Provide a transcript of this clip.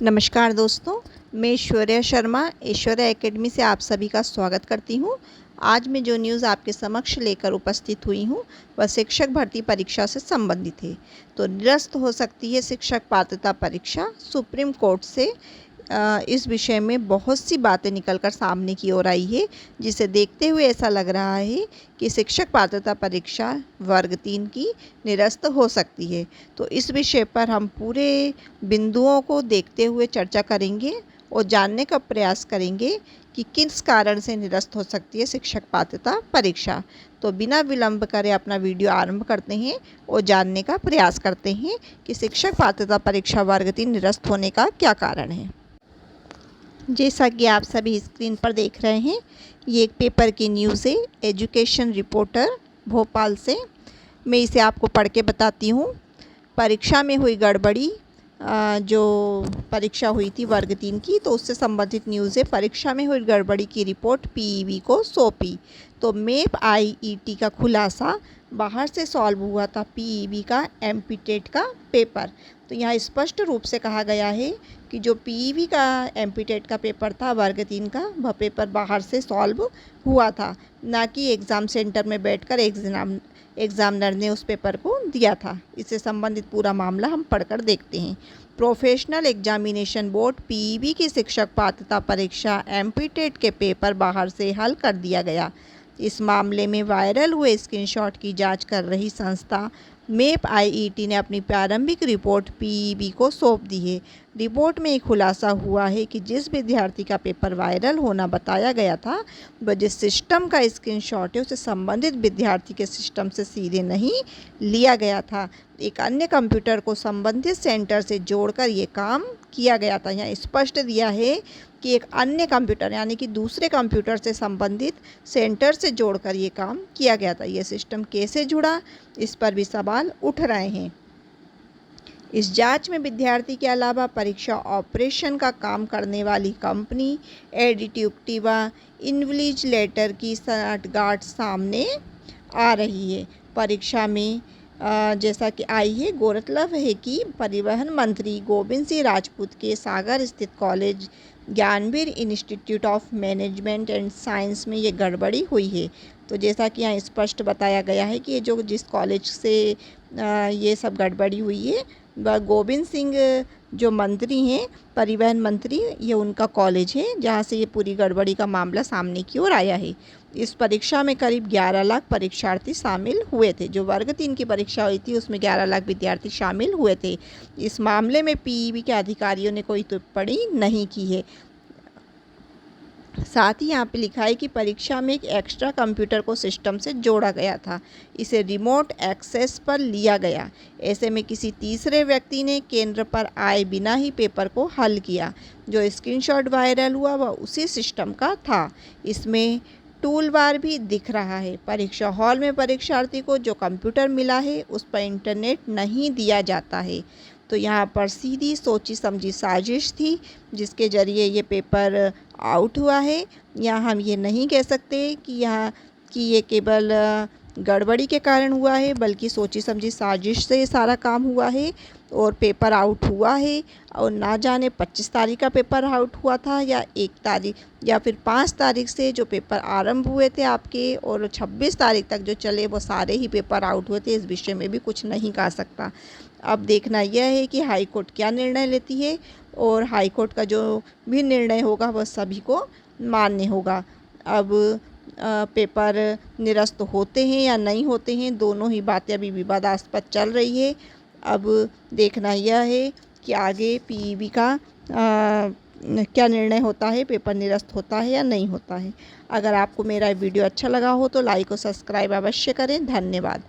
नमस्कार दोस्तों, मैं ऐश्वर्या शर्मा ऐश्वर्या एकेडमी से आप सभी का स्वागत करती हूँ। आज मैं जो न्यूज़ आपके समक्ष लेकर उपस्थित हुई हूँ वह शिक्षक भर्ती परीक्षा से संबंधित है। तो निरस्त हो सकती है शिक्षक पात्रता परीक्षा। सुप्रीम कोर्ट से इस विषय में बहुत सी बातें निकलकर सामने की ओर आई है, जिसे देखते हुए ऐसा लग रहा है कि शिक्षक पात्रता परीक्षा वर्ग 3 की निरस्त हो सकती है। तो इस विषय पर हम पूरे बिंदुओं को देखते हुए चर्चा करेंगे और जानने का प्रयास करेंगे कि किस कारण से निरस्त हो सकती है शिक्षक पात्रता परीक्षा। तो बिना विलंब करे अपना वीडियो आरंभ करते हैं और जानने का प्रयास करते हैं कि शिक्षक पात्रता परीक्षा वर्ग 3 निरस्त होने का क्या कारण है। जैसा कि आप सभी स्क्रीन पर देख रहे हैं, ये एक पेपर की न्यूज़ है, एजुकेशन रिपोर्टर भोपाल से। मैं इसे आपको पढ़ के बताती हूँ। परीक्षा में हुई गड़बड़ी, जो परीक्षा हुई थी वर्ग 3 की, तो उससे संबंधित न्यूज़ है। परीक्षा में हुई गड़बड़ी की रिपोर्ट पीईबी को सौंपी। तो मेप आईईटी का खुलासा, बाहर से सॉल्व हुआ था पीईबी का एमपीटेट का पेपर। तो यहाँ स्पष्ट रूप से कहा गया है कि जो पीईबी का एमपीटेट का पेपर था वर्ग 3 का, वह पेपर बाहर से सॉल्व हुआ था, ना कि एग्ज़ाम सेंटर में बैठकर एग्ज़ामिनर ने उस पेपर को दिया था। इससे संबंधित पूरा मामला हम पढ़कर देखते हैं। प्रोफेशनल एग्जामिनेशन बोर्ड पीईबी की शिक्षक पात्रता परीक्षा एमपीटेट के पेपर बाहर से हल कर दिया गया। इस मामले में वायरल हुए स्क्रीनशॉट की जांच कर रही संस्था मेप आईईटी ने अपनी प्रारंभिक रिपोर्ट पीईबी को सौंप दी है। रिपोर्ट में एक खुलासा हुआ है कि जिस विद्यार्थी का पेपर वायरल होना बताया गया था, वह जिस सिस्टम का स्क्रीनशॉट है उसे संबंधित विद्यार्थी के सिस्टम से सीधे नहीं लिया गया था। एक अन्य कंप्यूटर को संबंधित सेंटर से जोड़कर ये काम किया गया था। यहाँ स्पष्ट दिया है कि एक अन्य कंप्यूटर यानी कि दूसरे कंप्यूटर से संबंधित सेंटर से जोड़कर ये काम किया गया था। ये सिस्टम कैसे जुड़ा, इस पर भी सवाल उठ रहे हैं। इस जांच में विद्यार्थी के अलावा परीक्षा ऑपरेशन का काम करने वाली कंपनी एडिटिव इन्विजिलेटर की साठगांठ सामने आ रही है। परीक्षा में जैसा कि आई है, गौरतलब है कि परिवहन मंत्री गोविंद सिंह राजपूत के सागर स्थित college Gyanveer institute of management and science में ये गड़बड़ी हुई है। तो जैसा कि यहाँ स्पष्ट बताया गया है कि ये जिस कॉलेज से ये सब गड़बड़ी हुई है, वह गोविंद सिंह जो मंत्री हैं, परिवहन मंत्री, ये उनका कॉलेज है जहाँ से ये पूरी गड़बड़ी का मामला सामने की ओर आया है। इस परीक्षा में करीब 11 लाख परीक्षार्थी शामिल हुए थे। जो वर्ग 3 की परीक्षा हुई थी उसमें 11 लाख विद्यार्थी शामिल हुए थे। इस मामले में पीईबी के अधिकारियों ने कोई टिप्पणी नहीं की है। साथ ही यहाँ पे लिखा है कि परीक्षा में एक एक्स्ट्रा कंप्यूटर को सिस्टम से जोड़ा गया था। इसे रिमोट एक्सेस पर लिया गया। ऐसे में किसी तीसरे व्यक्ति ने केंद्र पर आए बिना ही पेपर को हल किया। जो स्क्रीनशॉट वायरल हुआ वह उसी सिस्टम का था। इसमें टूल बार भी दिख रहा है। परीक्षा हॉल में परीक्षार्थी को जो कंप्यूटर मिला है उस पर इंटरनेट नहीं दिया जाता है। तो यहाँ पर सीधी सोची समझी साजिश थी जिसके ज़रिए ये पेपर आउट हुआ है। यहाँ हम ये नहीं कह सकते कि ये केवल गड़बड़ी के कारण हुआ है, बल्कि सोची समझी साजिश से ये सारा काम हुआ है और पेपर आउट हुआ है। और ना जाने 25 तारीख का पेपर आउट हुआ था या 1 तारीख या फिर 5 तारीख से जो पेपर आरंभ हुए थे आपके, और 26 तारीख तक जो चले वो सारे ही पेपर आउट हुए थे। इस विषय में भी कुछ नहीं कह सकता। अब देखना यह है कि हाई कोर्ट क्या निर्णय लेती है, और हाई कोर्ट का जो भी निर्णय होगा वह सभी को मान्य होगा। अब पेपर निरस्त होते हैं या नहीं होते हैं, दोनों ही बातें अभी विवादास्पद चल रही है। अब देखना यह है कि आगे पीईबी का क्या निर्णय होता है, पेपर निरस्त होता है या नहीं होता है। अगर आपको मेरा वीडियो अच्छा लगा हो तो लाइक और सब्सक्राइब अवश्य करें। धन्यवाद।